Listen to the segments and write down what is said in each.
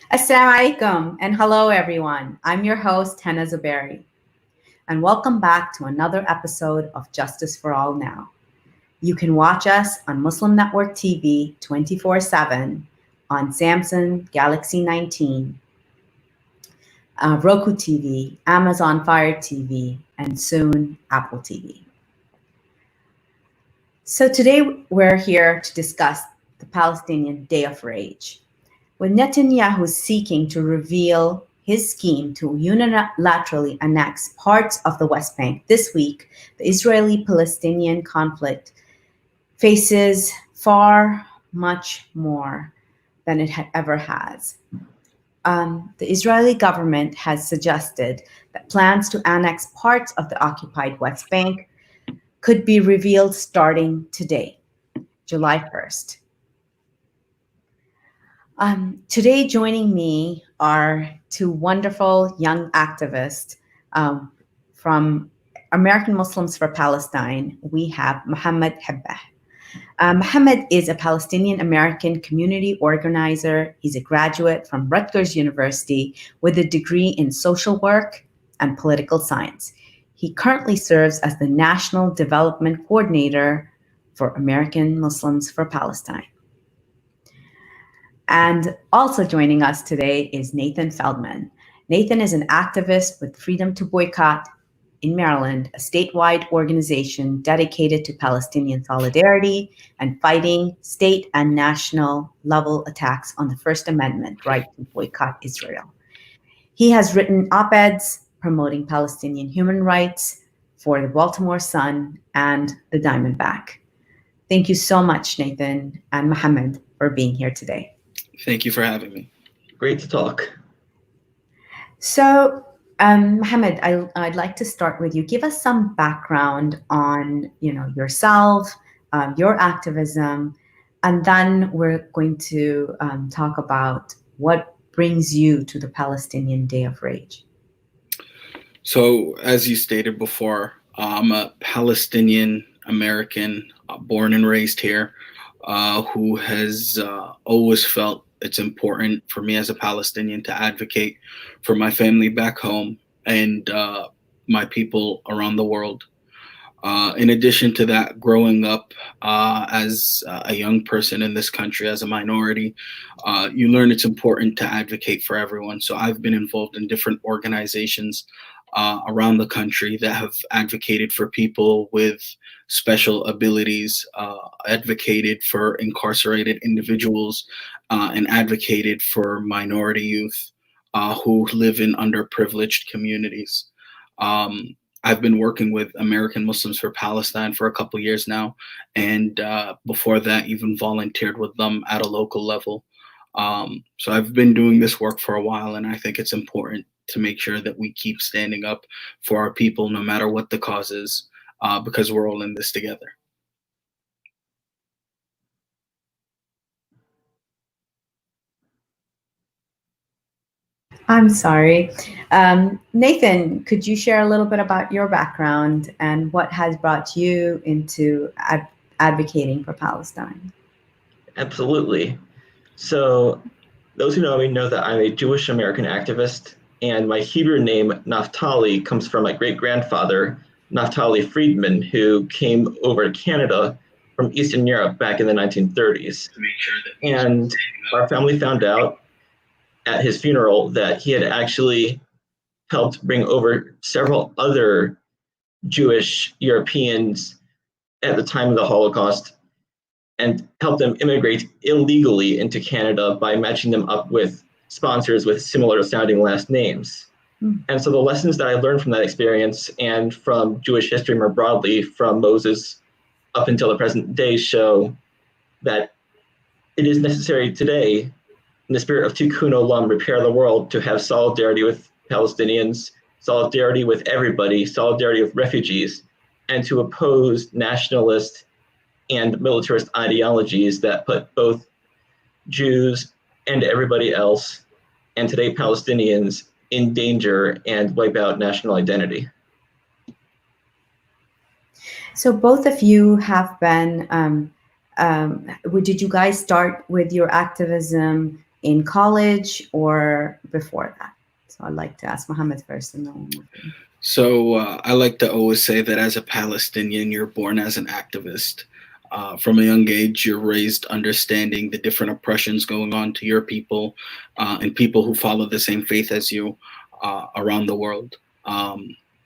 Assalamu alaikum and hello everyone. I'm your host Hannah Zuberi and welcome back to another episode of Justice for All Now. You can watch us on Muslim Network TV 24/7 on Samsung Galaxy 19, Roku TV, Amazon Fire TV, and soon Apple TV. So today we're here to discuss the Palestinian Day of Rage. When Netanyahu is seeking to reveal his scheme to unilaterally annex parts of the West Bank this week, the Israeli-Palestinian conflict faces far much more than it ever has. The Israeli government has suggested that plans to annex parts of the occupied West Bank could be revealed starting today, July 1st. Today joining me are two wonderful young activists from American Muslims for Palestine. We have Mohamed Habehh. Mohamed is a Palestinian-American community organizer. He's a graduate from Rutgers University with a degree in social work and political science. He currently serves as the National Development Coordinator for American Muslims for Palestine. And also joining us today is Nathan Feldman. Nathan is an activist with Freedom2Boycott in Maryland, a statewide organization dedicated to Palestinian solidarity and fighting state and national level attacks on the First Amendment right to boycott Israel. He has written op-eds promoting Palestinian human rights for the Baltimore Sun and the Diamondback. Thank you so much, Nathan and Mohamed, for being here today. Thank you for having me. Great to talk. So, Mohamed, I'd like to start with you. Give us some background on, yourself, your activism, and then we're going to talk about what brings you to the Palestinian Day of Rage. So, as you stated before, I'm a Palestinian-American, born and raised here, who has always felt it's important for me as a Palestinian to advocate for my family back home and my people around the world. In addition to that, growing up as a young person in this country, as a minority, you learn it's important to advocate for everyone. So I've been involved in different organizations around the country that have advocated for people with special abilities, advocated for incarcerated individuals, and advocated for minority youth who live in underprivileged communities. I've been working with American Muslims for Palestine for a couple years now, and before that, even volunteered with them at a local level. So I've been doing this work for a while, and I think it's important to make sure that we keep standing up for our people, no matter what the cause is, because we're all in this together. I'm sorry. Nathan, could you share a little bit about your background and what has brought you into advocating for Palestine? Absolutely. So those who know me know that I'm a Jewish American activist, and my Hebrew name, Naphtali, comes from my great-grandfather, Naphtali Friedman, who came over to Canada from Eastern Europe back in the 1930s. And our family found out at his funeral that he had actually helped bring over several other Jewish Europeans at the time of the Holocaust and helped them immigrate illegally into Canada by matching them up with sponsors with similar sounding last names. And so the lessons that I learned from that experience and from Jewish history more broadly, from Moses up until the present day, show that it is necessary today, in the spirit of Tikkun Olam, repair the world, to have solidarity with Palestinians, solidarity with everybody, solidarity with refugees, and to oppose nationalist and militarist ideologies that put both Jews and everybody else, and today Palestinians, in danger and wipe out national identity. So both of you have been, did you guys start with your activism in college or before that? So I'd like to ask Mohamed first and then we'll move on. So I like to always say that as a Palestinian, you're born as an activist. From a young age, you're raised understanding the different oppressions going on to your people and people who follow the same faith as you around the world.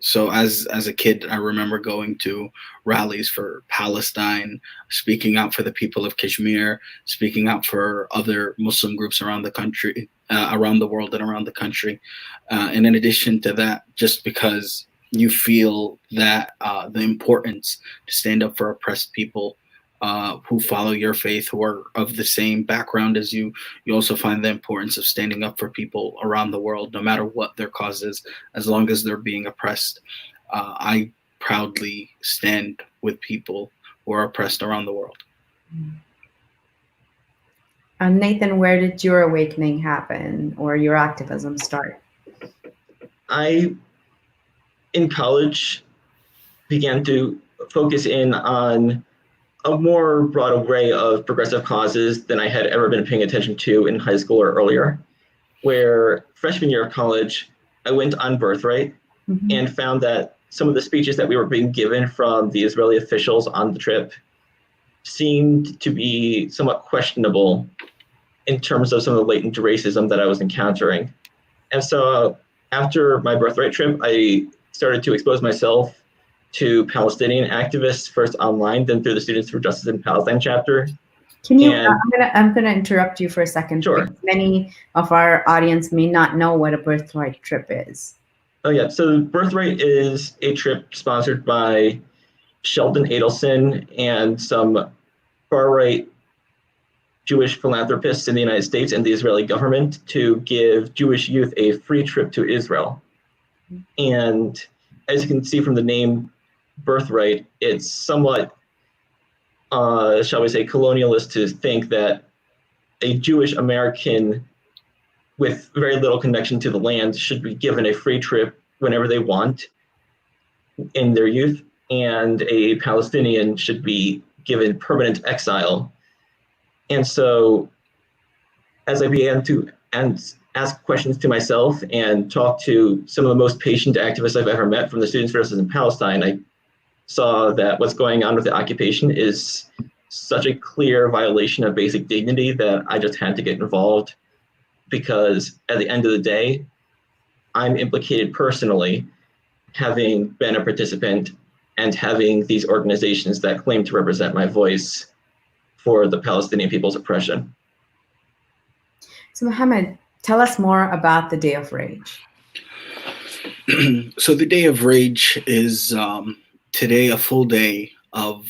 So as a kid, I remember going to rallies for Palestine, speaking out for the people of Kashmir, speaking out for other Muslim groups around the country, around the world and around the country. And in addition to that, just because you feel that the importance to stand up for oppressed people who follow your faith, who are of the same background as you, you also find the importance of standing up for people around the world, no matter what their cause is, as long as they're being oppressed. I proudly stand with people who are oppressed around the world. Nathan, where did your awakening happen or your activism start? I, in college, began to focus in on a more broad array of progressive causes than I had ever been paying attention to in high school or earlier, where freshman year of college, I went on Birthright and found that some of the speeches that we were being given from the Israeli officials on the trip seemed to be somewhat questionable in terms of some of the latent racism that I was encountering. And so after my Birthright trip, I started to expose myself to Palestinian activists, first online, then through the Students for Justice in Palestine chapter. Can you, I'm gonna interrupt you for a second. Sure. Many of our audience may not know what a Birthright trip is. Oh yeah, so Birthright is a trip sponsored by Sheldon Adelson and some far-right Jewish philanthropists in the United States and the Israeli government to give Jewish youth a free trip to Israel. And as you can see from the name Birthright, it's somewhat, shall we say, colonialist to think that a Jewish American with very little connection to the land should be given a free trip whenever they want in their youth, and a Palestinian should be given permanent exile. And so as I began to ask questions to myself and talk to some of the most patient activists I've ever met from the Students for Justice in Palestine, I saw that what's going on with the occupation is such a clear violation of basic dignity that I just had to get involved, because at the end of the day, I'm implicated personally, having been a participant and having these organizations that claim to represent my voice for the Palestinian people's oppression. So Mohamed, tell us more about the Day of Rage. So the Day of Rage is today a full day of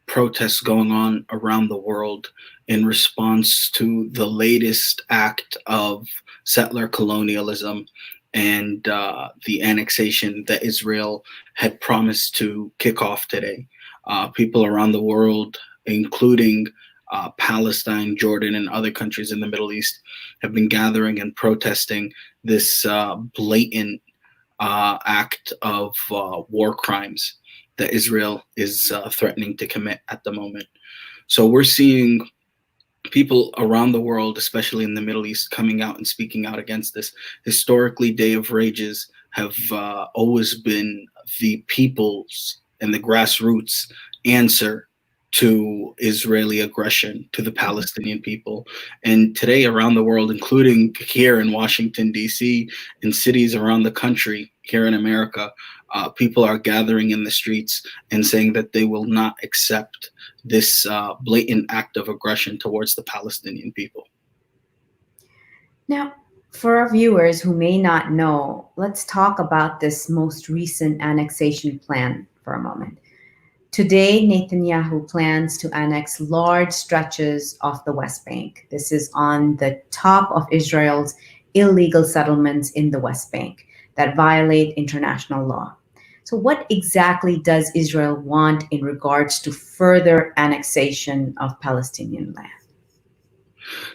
protests going on around the world in response to the latest act of settler colonialism and the annexation that Israel had promised to kick off today. People around the world, including Palestine, Jordan, and other countries in the Middle East, have been gathering and protesting this blatant act of war crimes that Israel is threatening to commit at the moment. So we're seeing people around the world, especially in the Middle East, coming out and speaking out against this. Historically, Day of Rages have always been the people's and the grassroots answer to Israeli aggression to the Palestinian people. And today around the world, including here in Washington, D.C., in cities around the country, here in America, people are gathering in the streets and saying that they will not accept this blatant act of aggression towards the Palestinian people. Now, for our viewers who may not know, let's talk about this most recent annexation plan for a moment. Today, Netanyahu plans to annex large stretches of the West Bank. This is on the top of Israel's illegal settlements in the West Bank that violate international law. So what exactly does Israel want in regards to further annexation of Palestinian land?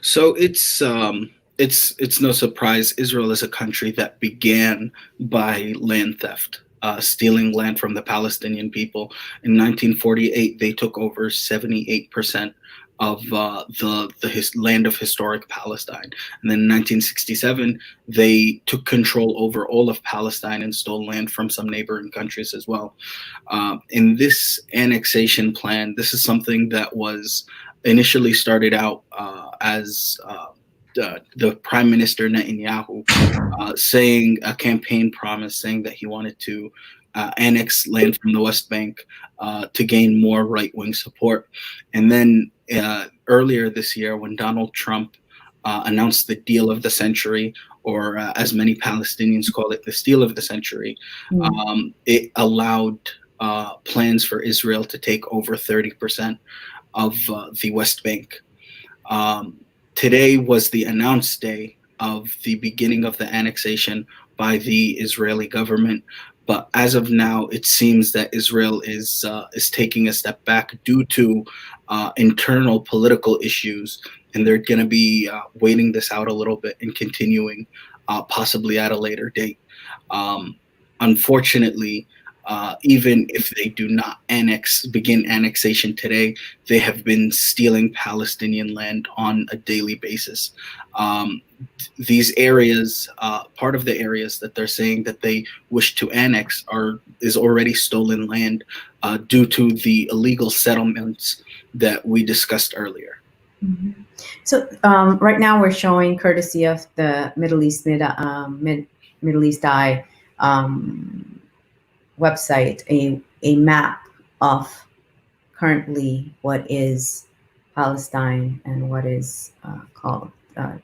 So it's no surprise Israel is a country that began by land theft. Stealing land from the Palestinian people. In 1948, they took over 78% of the land of historic Palestine. And then in 1967, they took control over all of Palestine and stole land from some neighboring countries as well. In this annexation plan, this is something that was initially started out as the Prime Minister Netanyahu saying a campaign promise saying that he wanted to annex land from the West Bank to gain more right-wing support. And then earlier this year, when Donald Trump announced the deal of the century, or as many Palestinians call it, the steal of the century, it allowed plans for Israel to take over 30% of the West Bank. Today was the announced day of the beginning of the annexation by the Israeli government. But as of now, it seems that Israel is taking a step back due to internal political issues, and they're going to be waiting this out a little bit and continuing possibly at a later date. Unfortunately, even if they do not begin annexation today, they have been stealing Palestinian land on a daily basis. These areas, part of the areas that they're saying that they wish to annex is already stolen land due to the illegal settlements that we discussed earlier. Mm-hmm. So right now we're showing, courtesy of the Middle East Middle East Eye website, a map of currently what is Palestine and what is called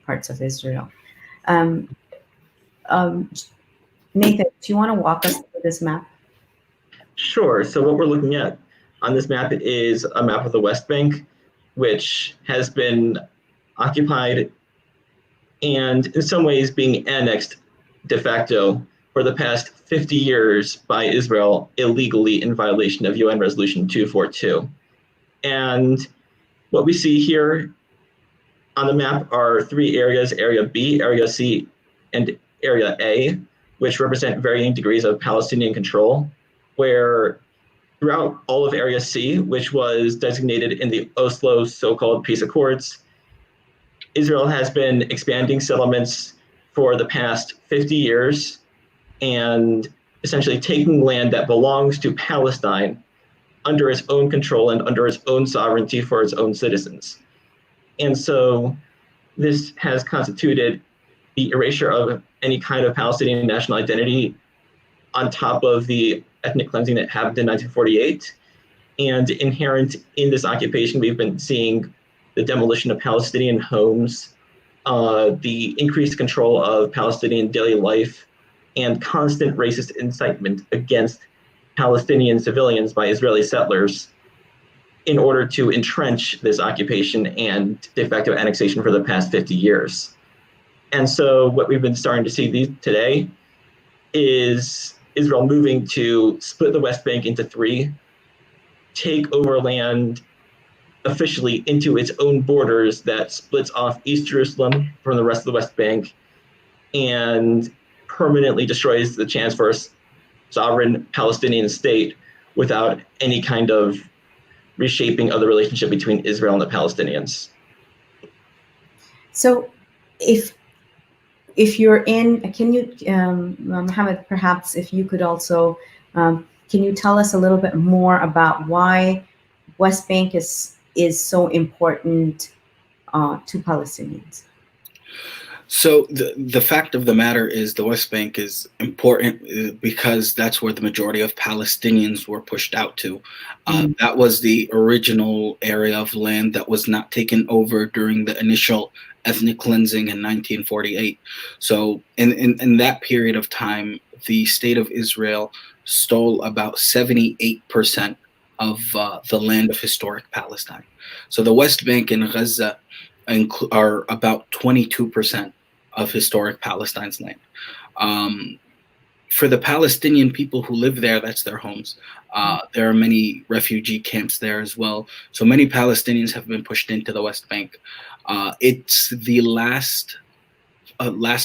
parts of Israel. Nathan, do you want to walk us through this map? Sure. So what we're looking at on this map is a map of the West Bank, which has been occupied and in some ways being annexed de facto for the past 50 years by Israel illegally in violation of UN Resolution 242. And what we see here on the map are three areas: Area B, Area C, and Area A, which represent varying degrees of Palestinian control, where throughout all of Area C, which was designated in the Oslo so-called peace accords, Israel has been expanding settlements for the past 50 years and essentially taking land that belongs to Palestine under its own control and under its own sovereignty for its own citizens. And so this has constituted the erasure of any kind of Palestinian national identity on top of the ethnic cleansing that happened in 1948. And inherent in this occupation, we've been seeing the demolition of Palestinian homes, the increased control of Palestinian daily life, and constant racist incitement against Palestinian civilians by Israeli settlers in order to entrench this occupation and de facto annexation for the past 50 years. And so what we've been starting to see today is Israel moving to split the West Bank into three, take over land officially into its own borders that splits off East Jerusalem from the rest of the West Bank, and permanently destroys the chance for a sovereign Palestinian state without any kind of reshaping of the relationship between Israel and the Palestinians. So if you're in, can you, Mohamed, perhaps if you could also, can you tell us a little bit more about why West Bank is so important to Palestinians? So the fact of the matter is the West Bank is important because that's where the majority of Palestinians were pushed out to. That was the original area of land that was not taken over during the initial ethnic cleansing in 1948. So in that period of time, the state of Israel stole about 78% of the land of historic Palestine. So the West Bank and Gaza are about 22% of historic Palestine's land. For the Palestinian people who live there, that's their homes. There are many refugee camps there as well. So many Palestinians have been pushed into the West Bank. It's the last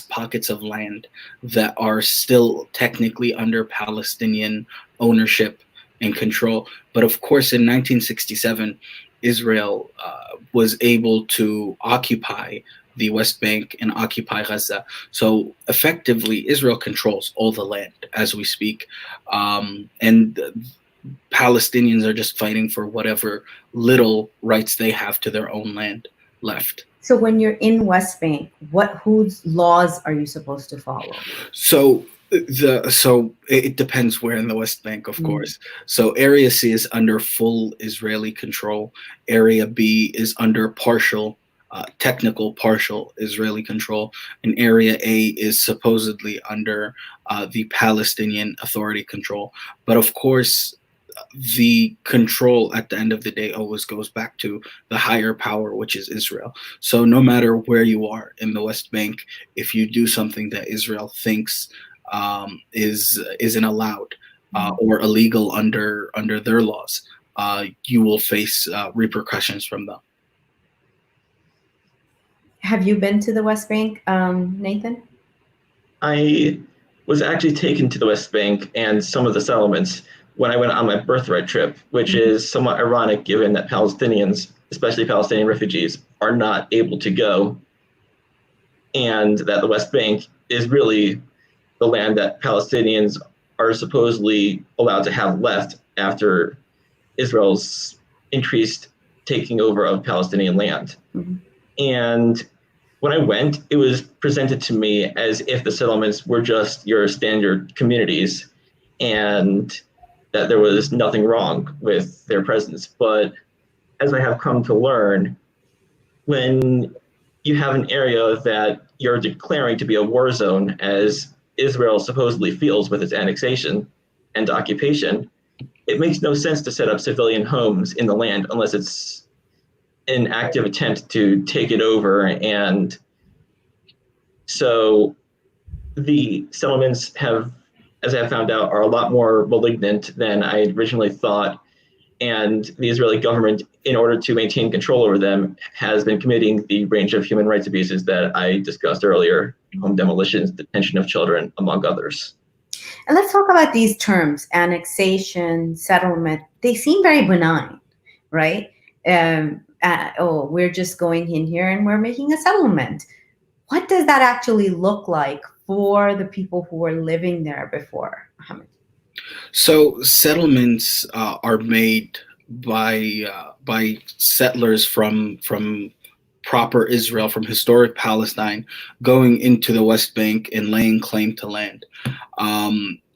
pockets of land that are still technically under Palestinian ownership and control. But of course, in 1967, Israel was able to occupy the West Bank and occupy Gaza. So effectively, Israel controls all the land as we speak. And Palestinians are just fighting for whatever little rights they have to their own land left. So when you're in West Bank, whose laws are you supposed to follow? So it depends where in the West Bank, of course. So Area C is under full Israeli control. Area B is under technical partial Israeli control, and Area A is supposedly under the Palestinian Authority control. But of course, the control at the end of the day always goes back to the higher power, which is Israel. So no matter where you are in the West Bank, if you do something that Israel thinks isn't allowed or illegal under their laws, you will face repercussions from them. Have you been to the West Bank, Nathan? I was actually taken to the West Bank and some of the settlements when I went on my Birthright trip, which is somewhat ironic given that Palestinians, especially Palestinian refugees, are not able to go, and that the West Bank is really the land that Palestinians are supposedly allowed to have left after Israel's increased taking over of Palestinian land. And when I went, it was presented to me as if the settlements were just your standard communities and that there was nothing wrong with their presence. But as I have come to learn, when you have an area that you're declaring to be a war zone, as Israel supposedly feels with its annexation and occupation, it makes no sense to set up civilian homes in the land unless it's an active attempt to take it over. And so the settlements have, as I have found out, are a lot more malignant than I originally thought. And the Israeli government, in order to maintain control over them, has been committing the range of human rights abuses that I discussed earlier: home demolitions, detention of children, among others. And let's talk about these terms: annexation, settlement. They seem very benign, right? We're just going in here and we're making a settlement. What does that actually look like for the people who were living there before, Mohamed? So settlements are made by settlers from proper Israel, from historic Palestine, going into the West Bank and laying claim to land.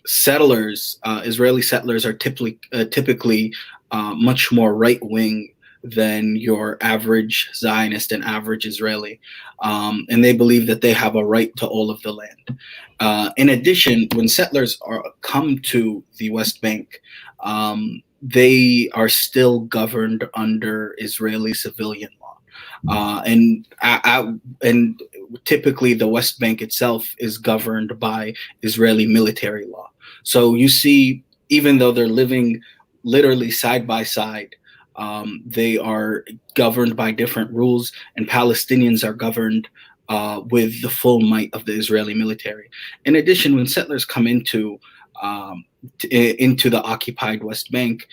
Israeli settlers are typically much more right-wing than your average Zionist and average Israeli. And they believe that they have a right to all of the land. In addition, when settlers come to the West Bank, they are still governed under Israeli civilian law. And typically the West Bank itself is governed by Israeli military law. So you see, even though they're living literally side by side, they are governed by different rules, and Palestinians are governed with the full might of the Israeli military. In addition, when settlers come into the occupied West Bank,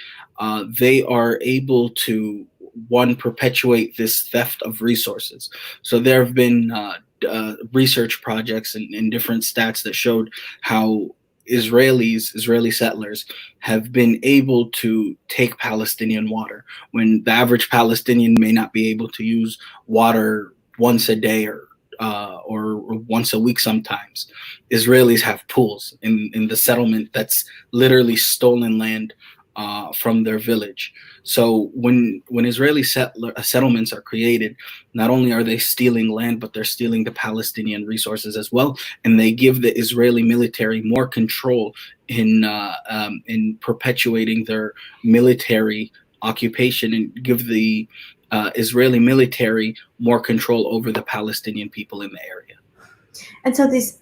they are able to, one, perpetuate this theft of resources. So there have been research projects and different stats that showed how Israeli settlers have been able to take Palestinian water when the average Palestinian may not be able to use water once a day or once a week sometimes. Israelis have pools in the settlement that's literally stolen land from their village. So when Israeli settlements are created, not only are they stealing land, but they're stealing the Palestinian resources as well, and they give the Israeli military more control in perpetuating their military occupation, and give the Israeli military more control over the Palestinian people in the area. And so this,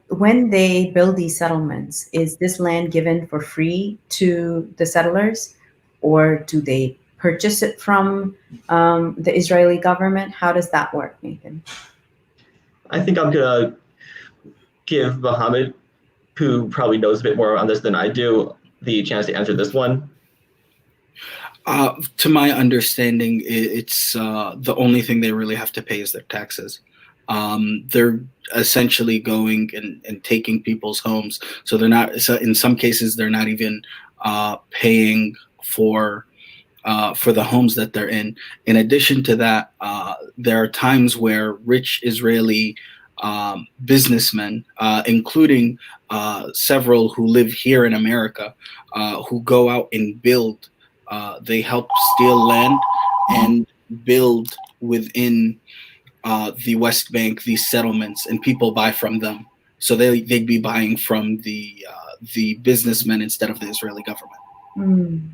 when they build these settlements, is this land given for free to the settlers, or do they purchase it from the Israeli government? How does that work, Nathan? I think I'm gonna give Mohamed, who probably knows a bit more on this than I do, the chance to answer this one. To my understanding, it's the only thing they really have to pay is their taxes. They're essentially going and taking people's homes, so they're not. So in some cases, they're not even paying for the homes that they're in. In addition to that, there are times where rich Israeli businessmen, including several who live here in America, who go out and build. They help steal land and build within the West Bank these settlements, and people buy from them. So they'd be buying from the businessmen instead of the Israeli government. Mm.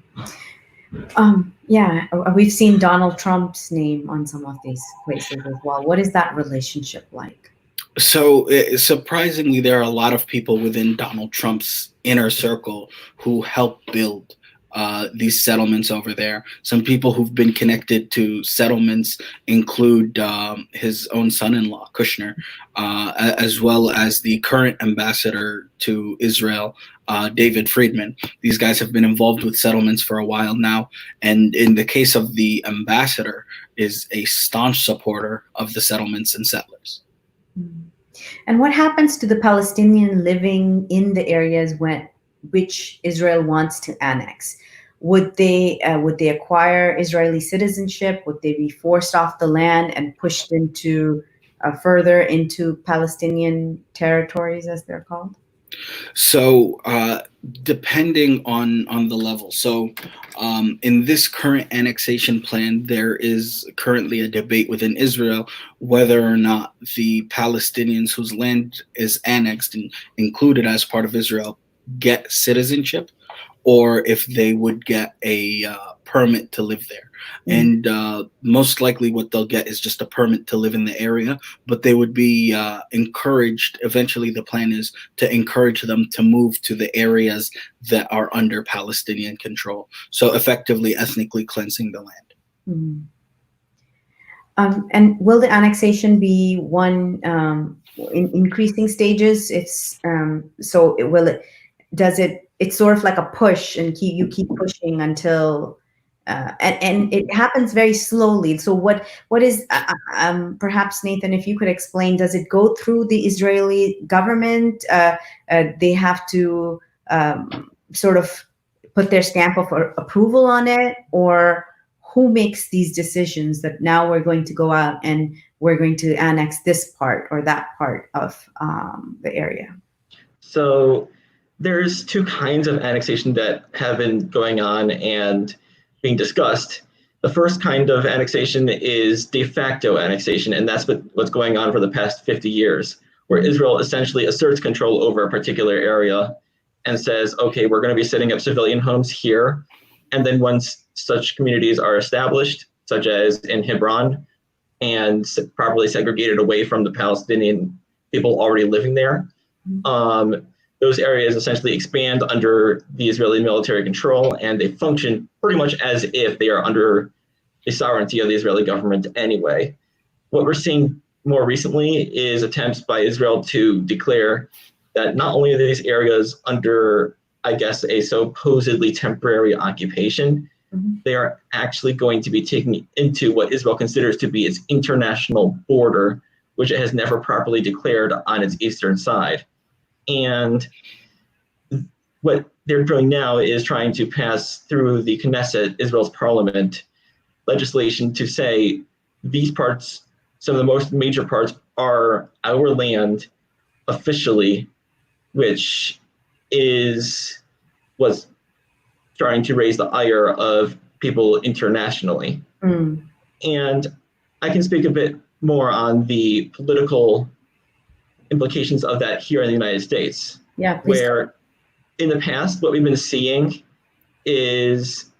Yeah, we've seen Donald Trump's name on some of these places as well. What is that relationship like? So surprisingly, there are a lot of people within Donald Trump's inner circle who help build these settlements over there. Some people who've been connected to settlements include his own son-in-law, Kushner, as well as the current ambassador to Israel, David Friedman. These guys have been involved with settlements for a while now. And in the case of the ambassador, is a staunch supporter of the settlements and settlers. And what happens to the Palestinian living in the areas which Israel wants to annex? Would they acquire Israeli citizenship? Would they be forced off the land and pushed into further into Palestinian territories, as they're called? So depending on the level. So in this current annexation plan, there is currently a debate within Israel whether or not the Palestinians whose land is annexed and included as part of Israel get citizenship, or if they would get a permit to live there. And most likely what they'll get is just a permit to live in the area, but they would be encouraged. Eventually the plan is to encourage them to move to the areas that are under Palestinian control. So effectively ethnically cleansing the land. And will the annexation be one in increasing stages? It's it's sort of like a push, and you keep pushing until and it happens very slowly. So what is perhaps, Nathan, if you could explain, does it go through the Israeli government? They have to sort of put their stamp of approval on it, or who makes these decisions that now we're going to go out and we're going to annex this part or that part of the area? So there's two kinds of annexation that have been going on and being discussed. The first kind of annexation is de facto annexation, and that's what's going on for the past 50 years, where Israel essentially asserts control over a particular area and says, okay, we're going to be setting up civilian homes here. And then once such communities are established, such as in Hebron, and properly segregated away from the Palestinian people already living there, those areas essentially expand under the Israeli military control, and they function pretty much as if they are under the sovereignty of the Israeli government anyway. What we're seeing more recently is attempts by Israel to declare that not only are these areas under, I guess, a supposedly temporary occupation, they are actually going to be taken into what Israel considers to be its international border, which it has never properly declared on its eastern side. And what they're doing now is trying to pass through the Knesset, Israel's parliament, legislation to say these parts, some of the most major parts, are our land officially, which was starting to raise the ire of people internationally. And I can speak a bit more on the political implications of that here in the United States. Yeah, please. Where in the past, what we've been seeing is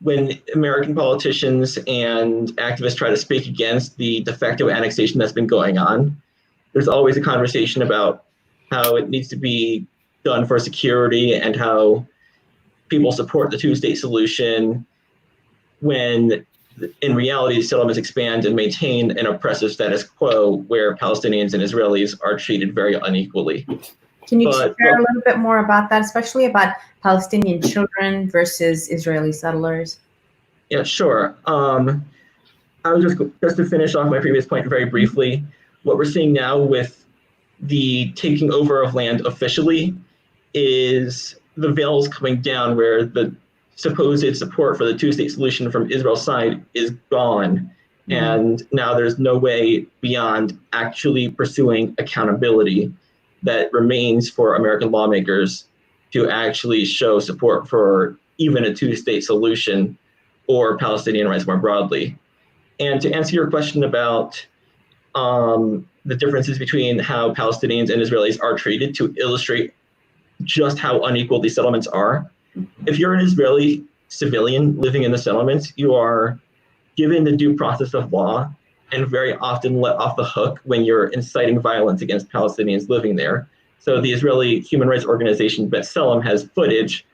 when American politicians and activists try to speak against the de facto annexation that's been going on, there's always a conversation about how it needs to be done for security and how people support the two-state solution, when in reality, settlements expand and maintain an oppressive status quo where Palestinians and Israelis are treated very unequally. Can you share a little bit more about that, especially about Palestinian children versus Israeli settlers? Yeah, sure. I was just to finish off my previous point very briefly. What we're seeing now with the taking over of land officially is the veil is coming down, where the supposed support for the two-state solution from Israel's side is gone. And now there's no way beyond actually pursuing accountability that remains for American lawmakers to actually show support for even a two-state solution or Palestinian rights more broadly. And to answer your question about the differences between how Palestinians and Israelis are treated, to illustrate just how unequal these settlements are, if you're an Israeli civilian living in the settlements, you are given the due process of law and very often let off the hook when you're inciting violence against Palestinians living there. So the Israeli human rights organization B'Tselem has footage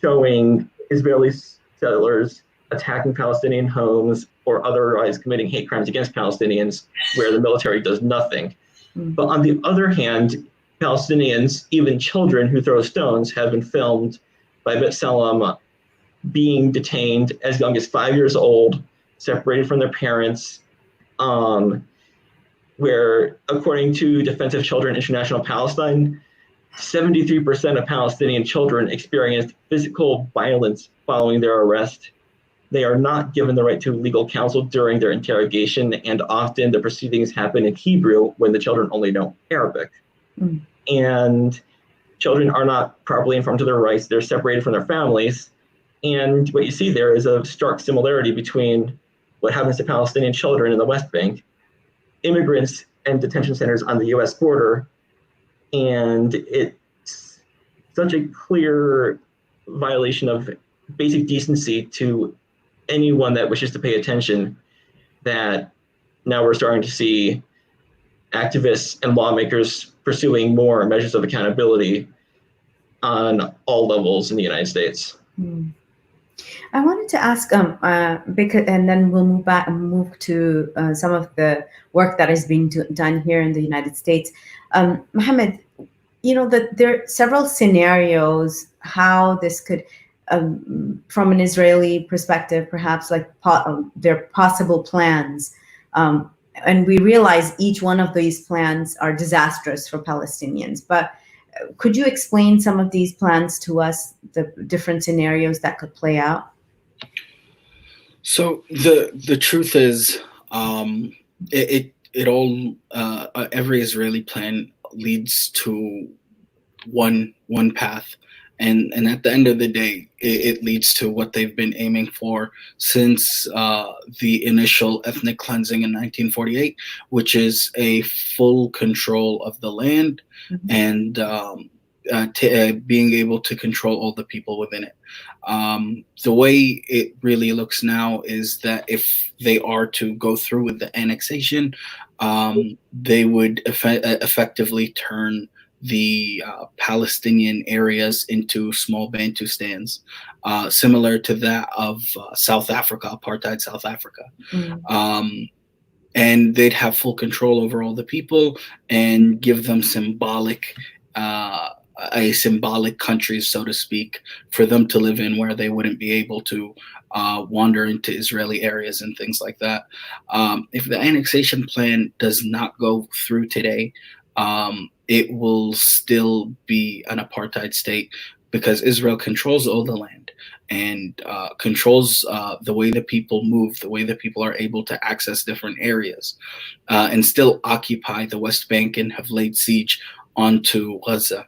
showing Israeli settlers attacking Palestinian homes or otherwise committing hate crimes against Palestinians where the military does nothing. But on the other hand, Palestinians, even children who throw stones, have been filmed by B'Tselem being detained as young as 5 years old, separated from their parents, where, according to Defense of Children International Palestine, 73% of Palestinian children experienced physical violence following their arrest. They are not given the right to legal counsel during their interrogation, and often the proceedings happen in Hebrew when the children only know Arabic. And children are not properly informed of their rights. They're separated from their families. And what you see there is a stark similarity between what happens to Palestinian children in the West Bank, immigrants and detention centers on the US border, and it's such a clear violation of basic decency to anyone that wishes to pay attention that now we're starting to see activists and lawmakers pursuing more measures of accountability on all levels in the United States. I wanted to ask, because, and then we'll move to some of the work that is being done here in the United States. Mohamed, you know that there are several scenarios how this could, from an Israeli perspective, perhaps like their possible plans. And we realize each one of these plans are disastrous for Palestinians. But could you explain some of these plans to us, the different scenarios that could play out? So the truth is, it all every Israeli plan leads to one path, and at the end of the day, it leads to what they've been aiming for since the initial ethnic cleansing in 1948, which is a full control of the land and being able to control all the people within it. The way it really looks now is that if they are to go through with the annexation, they would effectively turn the Palestinian areas into small Bantustans, similar to that of South Africa, apartheid South Africa. And they'd have full control over all the people and give them a symbolic country, so to speak, for them to live in, where they wouldn't be able to wander into Israeli areas and things like that. If the annexation plan does not go through today, it will still be an apartheid state because Israel controls all the land and controls the way that people move, the way that people are able to access different areas, and still occupy the West Bank and have laid siege onto Gaza.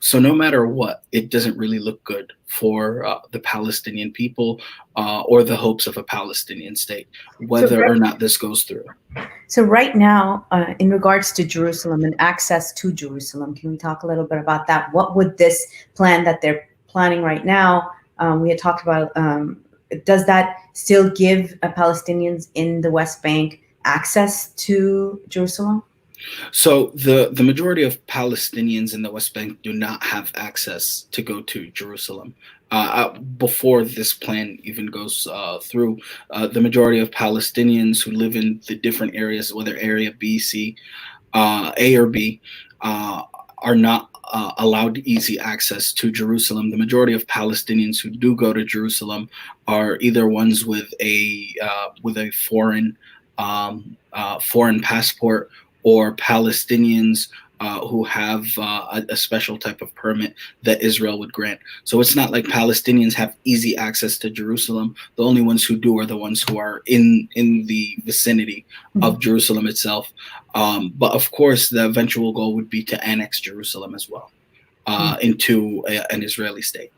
So no matter what, it doesn't really look good for the Palestinian people or the hopes of a Palestinian state, whether or not this goes through. So right now, in regards to Jerusalem and access to Jerusalem, can we talk a little bit about that? What would this plan that they're planning right now, we had talked about, does that still give Palestinians in the West Bank access to Jerusalem? So the majority of Palestinians in the West Bank do not have access to go to Jerusalem. Before this plan even goes through, the majority of Palestinians who live in the different areas, whether area B, C, A or B, are not allowed easy access to Jerusalem. The majority of Palestinians who do go to Jerusalem are either ones with a foreign foreign passport, or Palestinians who have a special type of permit that Israel would grant. So it's not like Palestinians have easy access to Jerusalem. The only ones who do are the ones who are in the vicinity of Jerusalem itself. But of course, the eventual goal would be to annex Jerusalem as well into an Israeli state.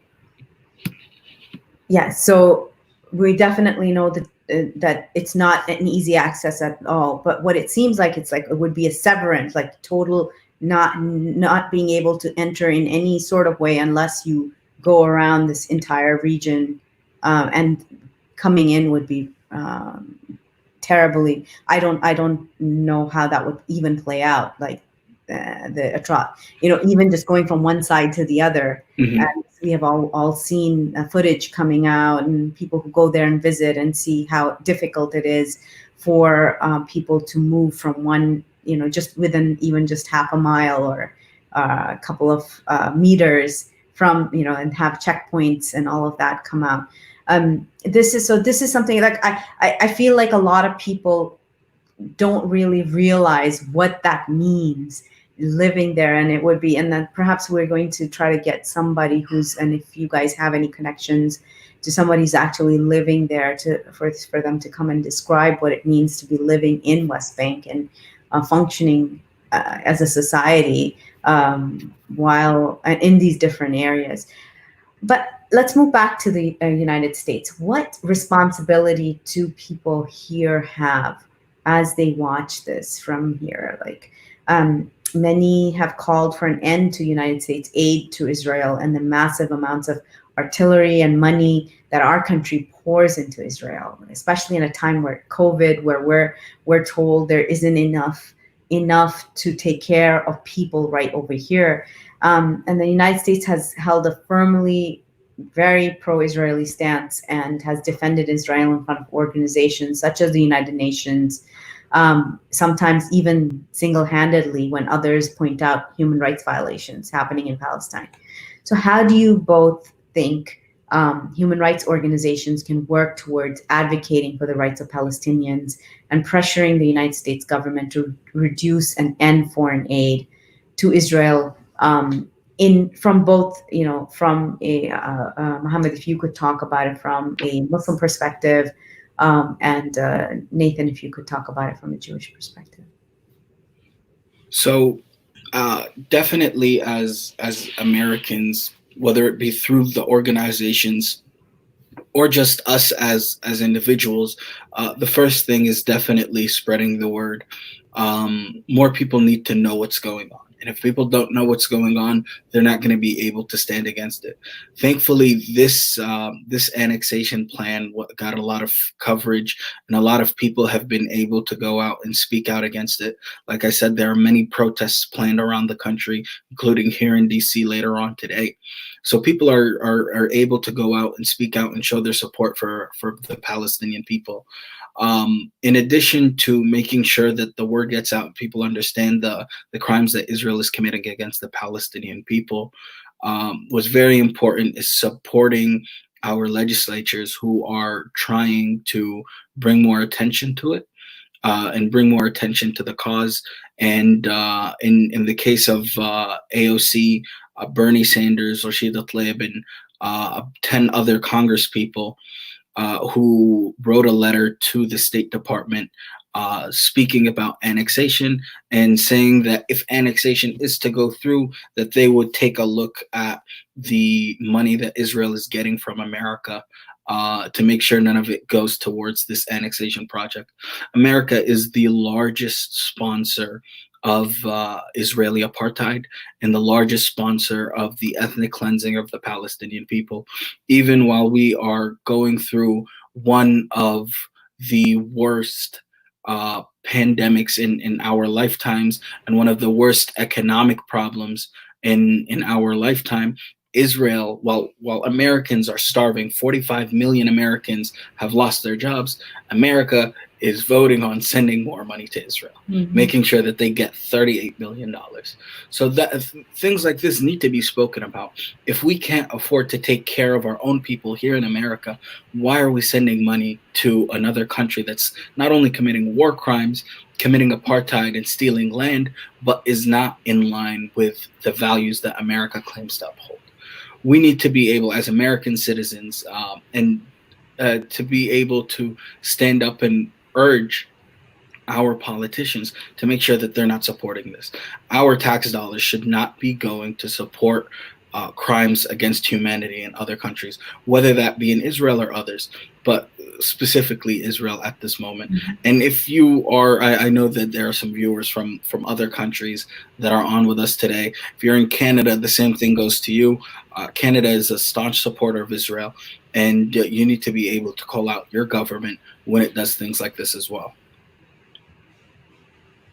Yeah, so we definitely know that that it's not an easy access at all. But what it seems like, it's like it would be a severance, like total not being able to enter in any sort of way unless you go around this entire region, and coming in would be terribly. I don't know how that would even play out. Like even just going from one side to the other. And we have all seen footage coming out, and people who go there and visit and see how difficult it is for people to move from one, just within even just half a mile or a couple of meters from, and have checkpoints and all of that come out. This is something like I feel like a lot of people don't really realize what that means living there. And it would be, and then perhaps we're going to try to get somebody and if you guys have any connections to somebody who's actually living there, for them to come and describe what it means to be living in West Bank and functioning as a society while in these different areas. But let's move back to the United States. What responsibility do people here have as they watch this from here? Like, many have called for an end to United States aid to Israel and the massive amounts of artillery and money that our country pours into Israel, especially in a time where COVID, where we're told there isn't enough to take care of people right over here. And the United States has held a firmly very pro-Israeli stance and has defended Israel in front of organizations such as the United Nations, sometimes even single-handedly when others point out human rights violations happening in Palestine. So how do you both think human rights organizations can work towards advocating for the rights of Palestinians and pressuring the United States government to reduce and end foreign aid to Israel, from both, from a Mohamed, if you could talk about it from a Muslim perspective, and Nathan, if you could talk about it from a Jewish perspective. So definitely as Americans, whether it be through the organizations or just us as individuals, the first thing is definitely spreading the word. More people need to know what's going on. And if people don't know what's going on, they're not going to be able to stand against it. Thankfully, this annexation plan got a lot of coverage, and a lot of people have been able to go out and speak out against it. Like I said, there are many protests planned around the country, including here in DC later on today. So people are able to go out and speak out and show their support for the Palestinian people. In addition to making sure that the word gets out, people understand the crimes that Israel is committing against the Palestinian people, what's very important is supporting our legislatures who are trying to bring more attention to it, and bring more attention to the cause. And in the case of AOC, Bernie Sanders, Rashida Tlaib, and 10 other Congress people, who wrote a letter to the State Department speaking about annexation and saying that if annexation is to go through, that they would take a look at the money that Israel is getting from America, to make sure none of it goes towards this annexation project. America is the largest sponsor of Israeli apartheid and the largest sponsor of the ethnic cleansing of the Palestinian people, even while we are going through one of the worst pandemics in our lifetimes and one of the worst economic problems in our lifetime. Israel, while Americans are starving, 45 million Americans have lost their jobs, America is voting on sending more money to Israel, making sure that they get $38 billion. So that things like this need to be spoken about. If we can't afford to take care of our own people here in America, why are we sending money to another country that's not only committing war crimes, committing apartheid and stealing land, but is not in line with the values that America claims to uphold? We need to be able, as American citizens, to be able to stand up and urge our politicians to make sure that they're not supporting this. Our tax dollars should not be going to support crimes against humanity in other countries, whether that be in Israel or others, but specifically Israel at this moment. And if you are, I know that there are some viewers from other countries that are on with us today. If you're in Canada, the same thing goes to you. Canada is a staunch supporter of Israel, and you need to be able to call out your government when it does things like this as well.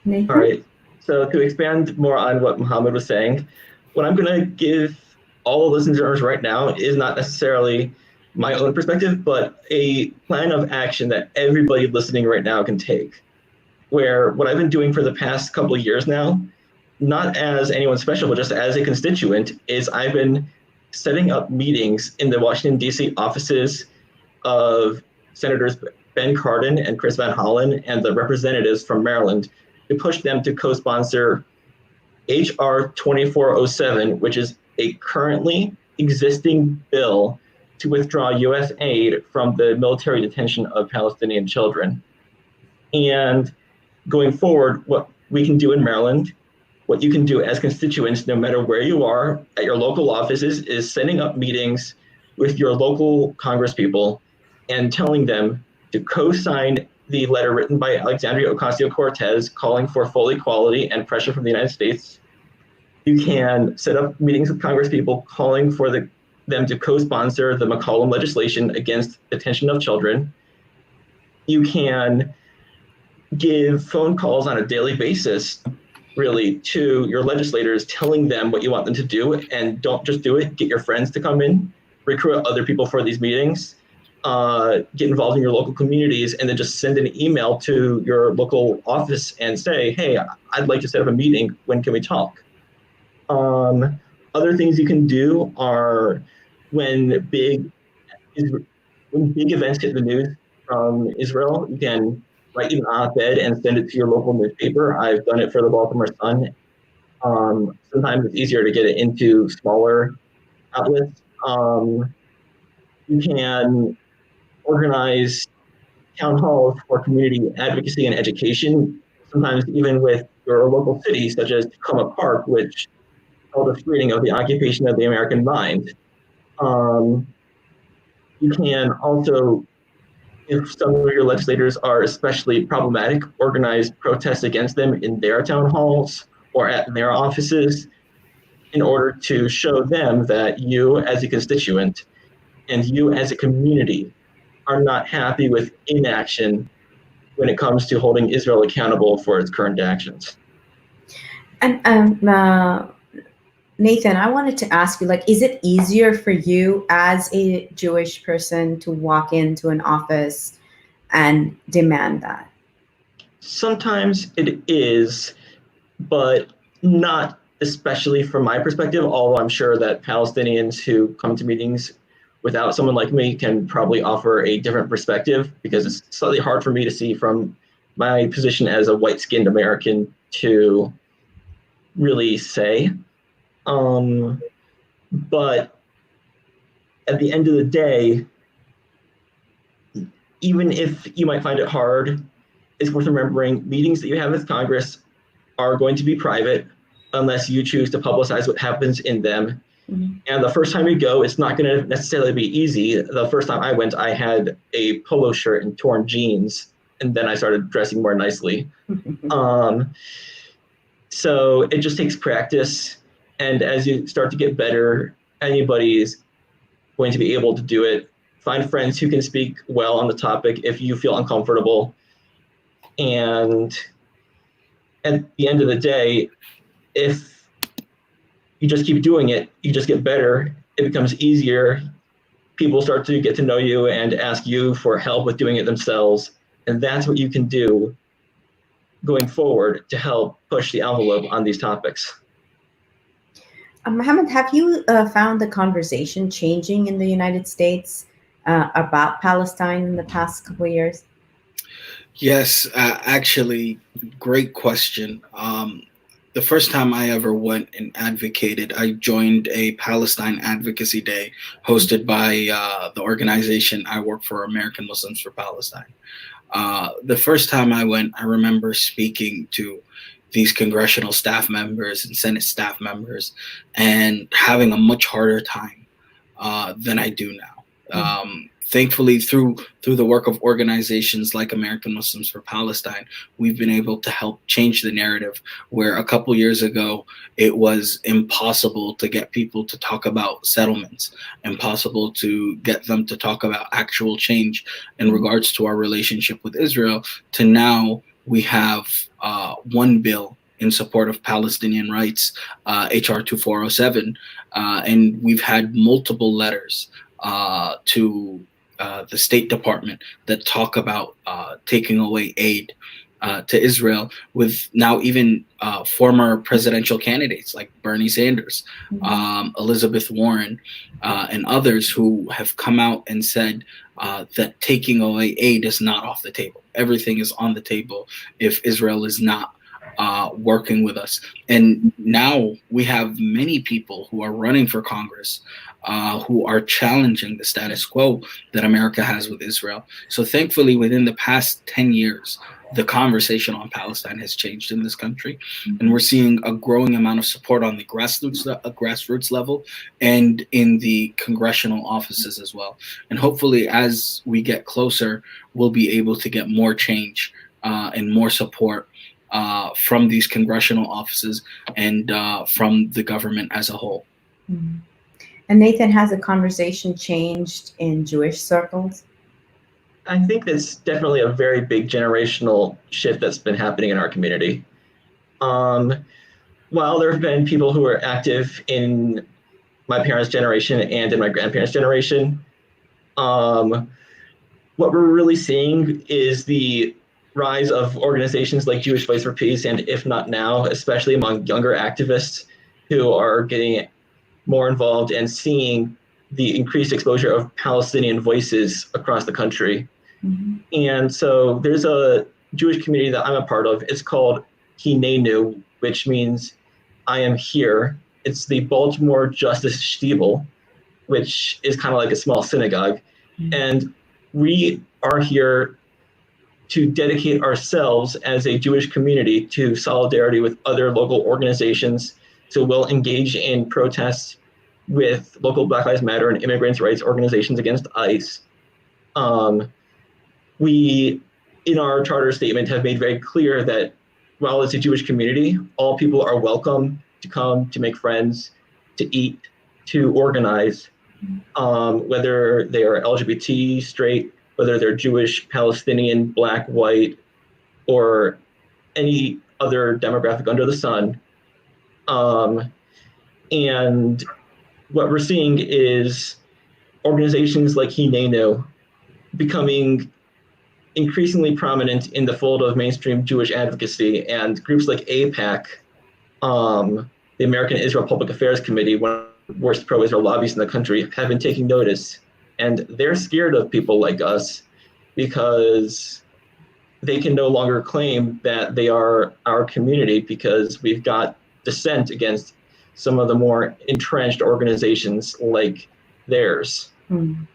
Nathan? All right. So to expand more on what Mohamed was saying, what I'm going to give all listeners right now is not necessarily my own perspective, but a plan of action that everybody listening right now can take. Where what I've been doing for the past couple of years now, not as anyone special, but just as a constituent, is I've been setting up meetings in the Washington, D.C. offices of Senators Ben Cardin and Chris Van Hollen and the representatives from Maryland to push them to co-sponsor H.R. 2407, which is a currently existing bill to withdraw U.S. aid from the military detention of Palestinian children. And going forward, what we can do in Maryland, what you can do as constituents, no matter where you are at your local offices, is setting up meetings with your local congresspeople and telling them to co-sign the letter written by Alexandria Ocasio-Cortez calling for full equality and pressure from the United States. You can set up meetings with congresspeople calling for them to co-sponsor the McCollum legislation against detention of children. You can give phone calls on a daily basis, really, to your legislators, telling them what you want them to do, and don't just do it. Get your friends to come in, recruit other people for these meetings, get involved in your local communities, and then just send an email to your local office and say, hey, I'd like to set up a meeting. When can we talk? Other things you can do are when big events hit the news from Israel, you can write an op-ed and send it to your local newspaper. I've done it for the Baltimore Sun. Sometimes it's easier to get it into smaller outlets. You can organize town halls for community advocacy and education, sometimes even with your local city, such as Tacoma Park, which held a screening of The Occupation of the American Mind. You can also, if some of your legislators are especially problematic, organize protests against them in their town halls or at their offices in order to show them that you as a constituent and you as a community are not happy with inaction when it comes to holding Israel accountable for its current actions. And Nathan, I wanted to ask you, is it easier for you as a Jewish person to walk into an office and demand that? Sometimes it is, but not especially from my perspective, although I'm sure that Palestinians who come to meetings without someone like me can probably offer a different perspective, because it's slightly hard for me to see from my position as a white-skinned American to really say. But at the end of the day, even if you might find it hard, it's worth remembering meetings that you have with Congress are going to be private unless you choose to publicize what happens in them. Mm-hmm. And the first time you go, it's not going to necessarily be easy. The first time I went, I had a polo shirt and torn jeans, and then I started dressing more nicely. So it just takes practice. And as you start to get better, anybody is going to be able to do it. Find friends who can speak well on the topic if you feel uncomfortable. And at the end of the day, if you just keep doing it, you just get better. it becomes easier. People start to get to know you and ask you for help with doing it themselves. And that's what you can do going forward to help push the envelope on these topics. Mohammed, have you found the conversation changing in the United States about Palestine in the past couple of years? Yes, actually, great question. The first time I ever went and advocated, I joined a Palestine Advocacy Day hosted by the organization I work for, American Muslims for Palestine. The first time I went, I remember speaking to these congressional staff members and Senate staff members and having a much harder time than I do now. Thankfully, through the work of organizations like American Muslims for Palestine, we've been able to help change the narrative, where a couple years ago, it was impossible to get people to talk about settlements, impossible to get them to talk about actual change in regards to our relationship with Israel, to now we have one bill in support of Palestinian rights, HR 2407, and we've had multiple letters to the State Department that talk about taking away aid to Israel, with now even former presidential candidates like Bernie Sanders, Elizabeth Warren, and others who have come out and said that taking away aid is not off the table. Everything is on the table if Israel is not working with us. And now we have many people who are running for Congress who are challenging the status quo that America has with Israel. So thankfully, within the past 10 years, the conversation on Palestine has changed in this country. And we're seeing a growing amount of support on the grassroots level and in the congressional offices as well. And hopefully, as we get closer, we'll be able to get more change and more support from these congressional offices and from the government as a whole. Mm-hmm. And Nathan, has the conversation changed in Jewish circles? I think that's definitely a very big generational shift that's been happening in our community. While there have been people who are active in my parents' generation and in my grandparents' generation, what we're really seeing is the rise of organizations like Jewish Voice for Peace, and If Not Now, especially among younger activists who are getting more involved and seeing the increased exposure of Palestinian voices across the country. Mm-hmm. And so there's a Jewish community that I'm a part of. It's called Hinenu, which means I am here. It's the Baltimore Justice Stiebel, which is kind of like a small synagogue. Mm-hmm. And we are here to dedicate ourselves as a Jewish community to solidarity with other local organizations. So we'll engage in protests with local Black Lives Matter and immigrants' rights organizations against ICE. We, in our charter statement, have made very clear that while it's a Jewish community, all people are welcome to come, to make friends, to eat, to organize, whether they are LGBT, straight, whether they're Jewish, Palestinian, Black, white, or any other demographic under the sun. And what we're seeing is organizations like Hinenu becoming increasingly prominent in the fold of mainstream Jewish advocacy, and groups like AIPAC, the American Israel Public Affairs Committee, one of the worst pro-Israel lobbies in the country, have been taking notice. And they're scared of people like us because they can no longer claim that they are our community, because we've got dissent against some of the more entrenched organizations like theirs. Hmm.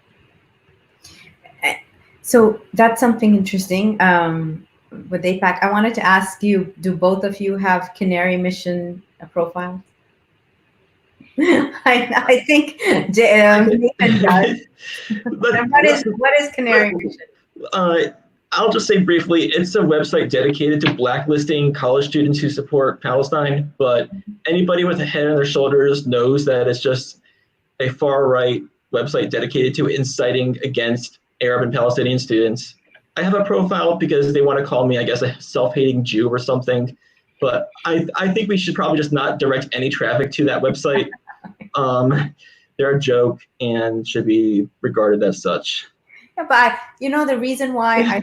So that's something interesting with AIPAC. I wanted to ask you, do both of you have Canary Mission profiles? I think Nathan does. What is Canary Mission? I'll just say briefly, it's a website dedicated to blacklisting college students who support Palestine, but anybody with a head on their shoulders knows that it's just a far-right website dedicated to inciting against Arab and Palestinian students. I have a profile because they want to call me, I guess, a self-hating Jew or something, but I think we should probably just not direct any traffic to that website. they're a joke and should be regarded as such. Yeah, but the reason why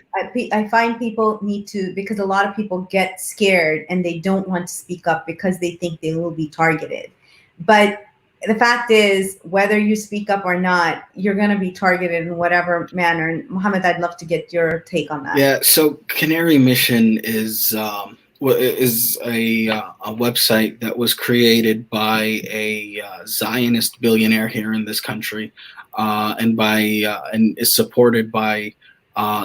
I find people need to, because a lot of people get scared and they don't want to speak up because they think they will be targeted. But the fact is, whether you speak up or not, you're going to be targeted in whatever manner. And Mohammed, I'd love to get your take on that. Yeah, so Canary Mission is a website that was created by a Zionist billionaire here in this country, and is supported by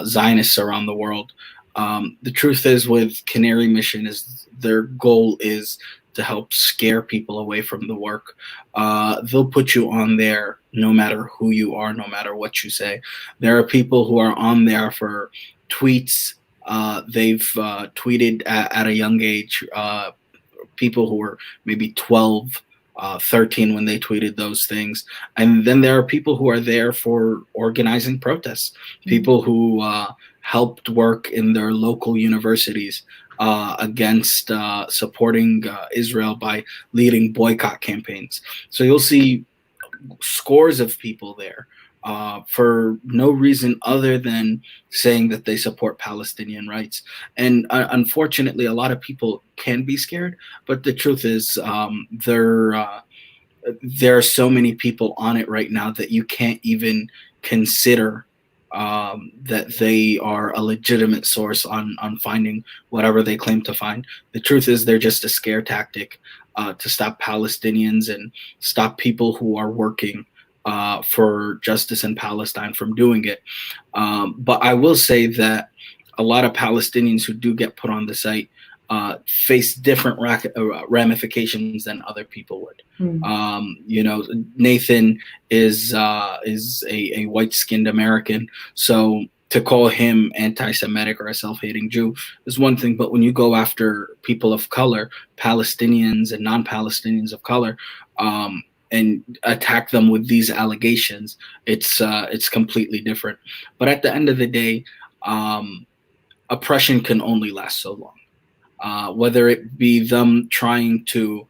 Zionists around the world. The truth is, with Canary Mission, is their goal is to help scare people away from the work. They'll put you on there no matter who you are, no matter what you say. There are people who are on there for tweets. They've tweeted at a young age, people who were maybe 12, 13 when they tweeted those things. And then there are people who are there for organizing protests, people who helped work in their local universities against supporting Israel by leading boycott campaigns. So you'll see scores of people there for no reason other than saying that they support Palestinian rights. And unfortunately, a lot of people can be scared, but the truth is there are so many people on it right now that you can't even consider that they are a legitimate source on finding whatever they claim to find. The truth is they're just a scare tactic to stop Palestinians and stop people who are working for justice in Palestine from doing it. But I will say that a lot of Palestinians who do get put on the site face different ramifications than other people would. Nathan is a white-skinned American, so to call him anti-Semitic or a self-hating Jew is one thing, but when you go after people of color, Palestinians and non-Palestinians of color, and attack them with these allegations, it's completely different. But at the end of the day, oppression can only last so long. Whether it be them trying to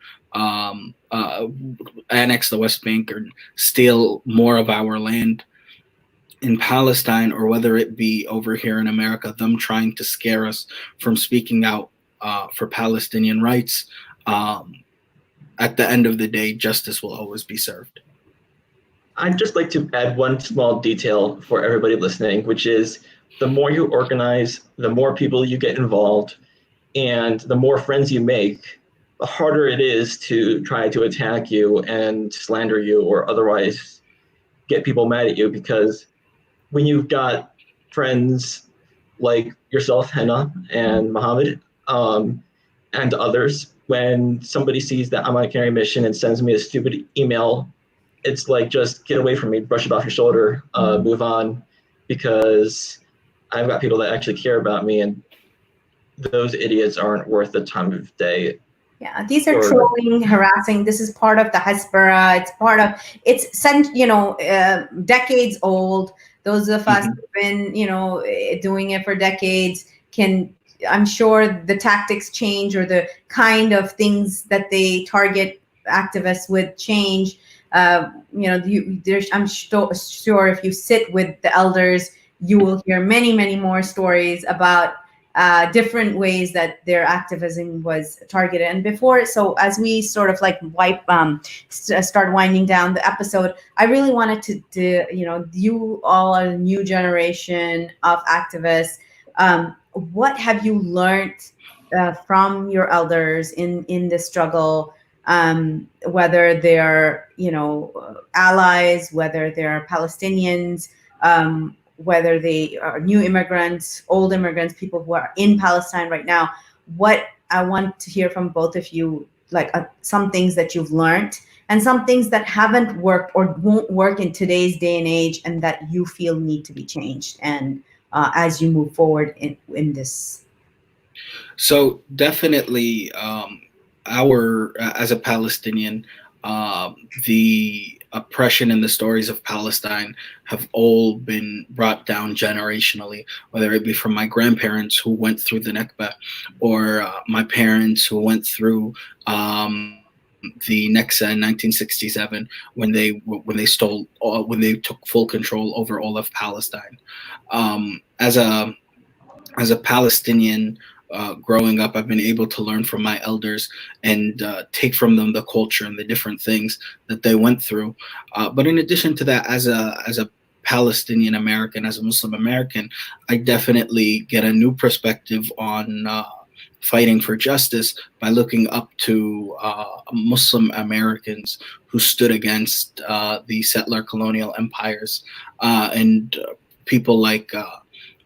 annex the West Bank or steal more of our land in Palestine, or whether it be over here in America, them trying to scare us from speaking out for Palestinian rights, at the end of the day, justice will always be served. I'd just like to add one small detail for everybody listening, which is the more you organize, the more people you get involved, and the more friends you make, the harder it is to try to attack you and slander you or otherwise get people mad at you. Because when you've got friends like yourself, Henna, and Mohammed, and others, when somebody sees that I'm on a Canary Mission and sends me a stupid email, it's like, just get away from me, brush it off your shoulder, move on, because I've got people that actually care about me, and those idiots aren't worth the time of day. Yeah, these are trolling, harassing. This is part of the Hezbollah. It's decades old. Those of us who've been, doing it for decades I'm sure the tactics change, or the kind of things that they target activists with change. I'm sure if you sit with the elders, you will hear many, many more stories about different ways that their activism was targeted. And before, so as we sort of like start winding down the episode, I really wanted to you all are a new generation of activists. What have you learned from your elders in this struggle? Whether they're allies, whether they're Palestinians, whether they are new immigrants, old immigrants, people who are in Palestine right now. What I want to hear from both of you, like some things that you've learned and some things that haven't worked or won't work in today's day and age, and that you feel need to be changed, and as you move forward in this. So definitely, as a Palestinian, the oppression and the stories of Palestine have all been brought down generationally, whether it be from my grandparents who went through the Nakba, or my parents who went through the Nexa in 1967 when they took full control over all of Palestine. As a Palestinian growing up, I've been able to learn from my elders and take from them the culture and the different things that they went through. But in addition to that, as a Palestinian-American, as a Muslim American, I definitely get a new perspective on fighting for justice by looking up to Muslim Americans who stood against the settler colonial empires and people like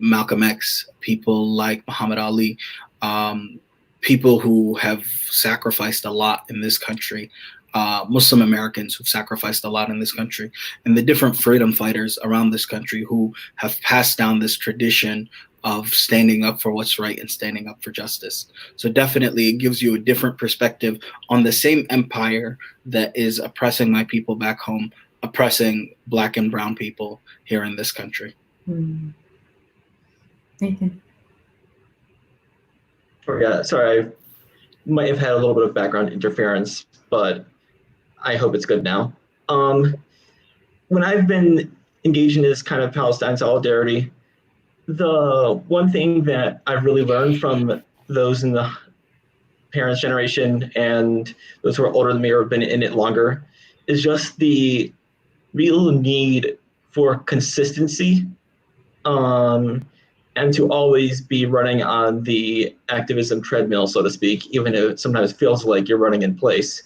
Malcolm X, people like Muhammad Ali, people who have sacrificed a lot in this country, Muslim Americans who've sacrificed a lot in this country, and the different freedom fighters around this country who have passed down this tradition of standing up for what's right and standing up for justice. So definitely it gives you a different perspective on the same empire that is oppressing my people back home, oppressing Black and brown people here in this country. Nathan. Sorry, I might have had a little bit of background interference, but I hope it's good now. When I've been engaged in this kind of Palestine solidarity, the one thing that I've really learned from those in the parents' generation and those who are older than me or have been in it longer is just the real need for consistency, and to always be running on the activism treadmill, so to speak, even if it sometimes feels like you're running in place.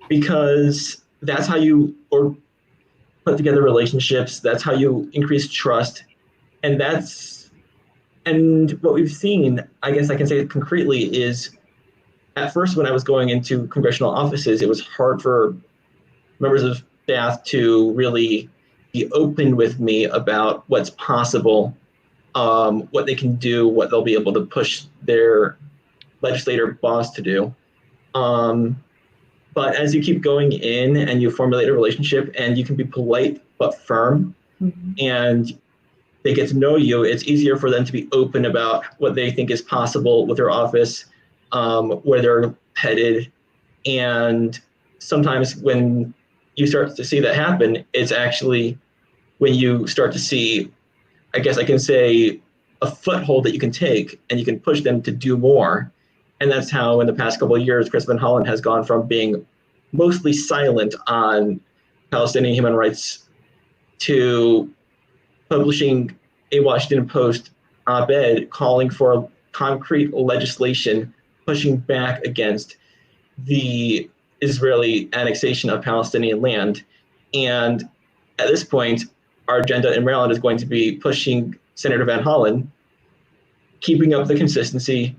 Because that's how you put together relationships, that's how you increase trust. And what we've seen, I guess I can say it concretely, is at first when I was going into congressional offices, it was hard for members of staff to really be open with me about what's possible, what they can do, what they'll be able to push their legislator boss to do. But as you keep going in and you formulate a relationship and you can be polite but firm, and they get to know you, it's easier for them to be open about what they think is possible with their office, where they're headed. And sometimes when you start to see that happen, it's actually when you start to see, I guess I can say, a foothold that you can take and you can push them to do more. And that's how in the past couple of years, Chris Van Hollen has gone from being mostly silent on Palestinian human rights to publishing a Washington Post op-ed calling for concrete legislation pushing back against the Israeli annexation of Palestinian land. And at this point, our agenda in Maryland is going to be pushing Senator Van Hollen, keeping up the consistency,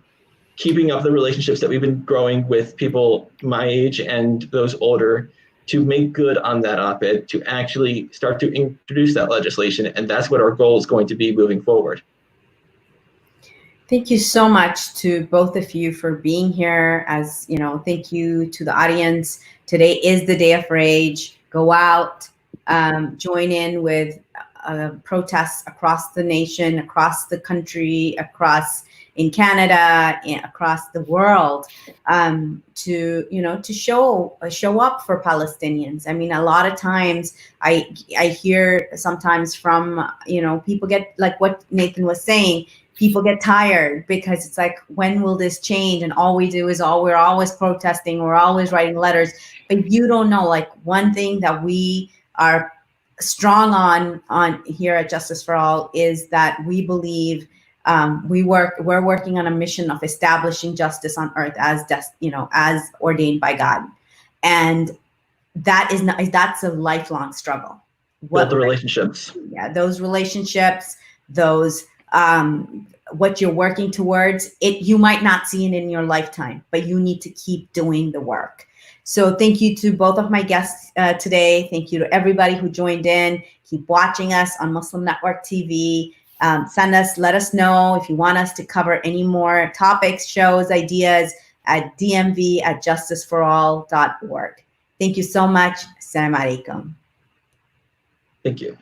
keeping up the relationships that we've been growing with people my age and those older, to make good on that op-ed, to actually start to introduce that legislation. And that's what our goal is going to be moving forward. Thank you so much to both of you for being here. As you know, thank you to the audience. Today is the Day of Rage. Go out, join in with protests across the nation, across the country, in Canada, across the world, to show up for Palestinians. I mean, a lot of times I hear sometimes from people get, like what Nathan was saying, people get tired because it's like, when will this change? And all we do is we're always protesting, we're always writing letters, but you don't know, like, one thing that we are strong on here at Justice for All is that we believe we're working on a mission of establishing justice on earth as ordained by God. And that's a lifelong struggle. Build the relationships. Yeah, those relationships, those what you're working towards, you might not see it in your lifetime, but you need to keep doing the work. So thank you to both of my guests today. Thank you to everybody who joined in. Keep watching us on Muslim Network TV. Let us know if you want us to cover any more topics, shows, ideas at dmv@justiceforall.org. Thank you so much. Assalamu alaikum. Thank you.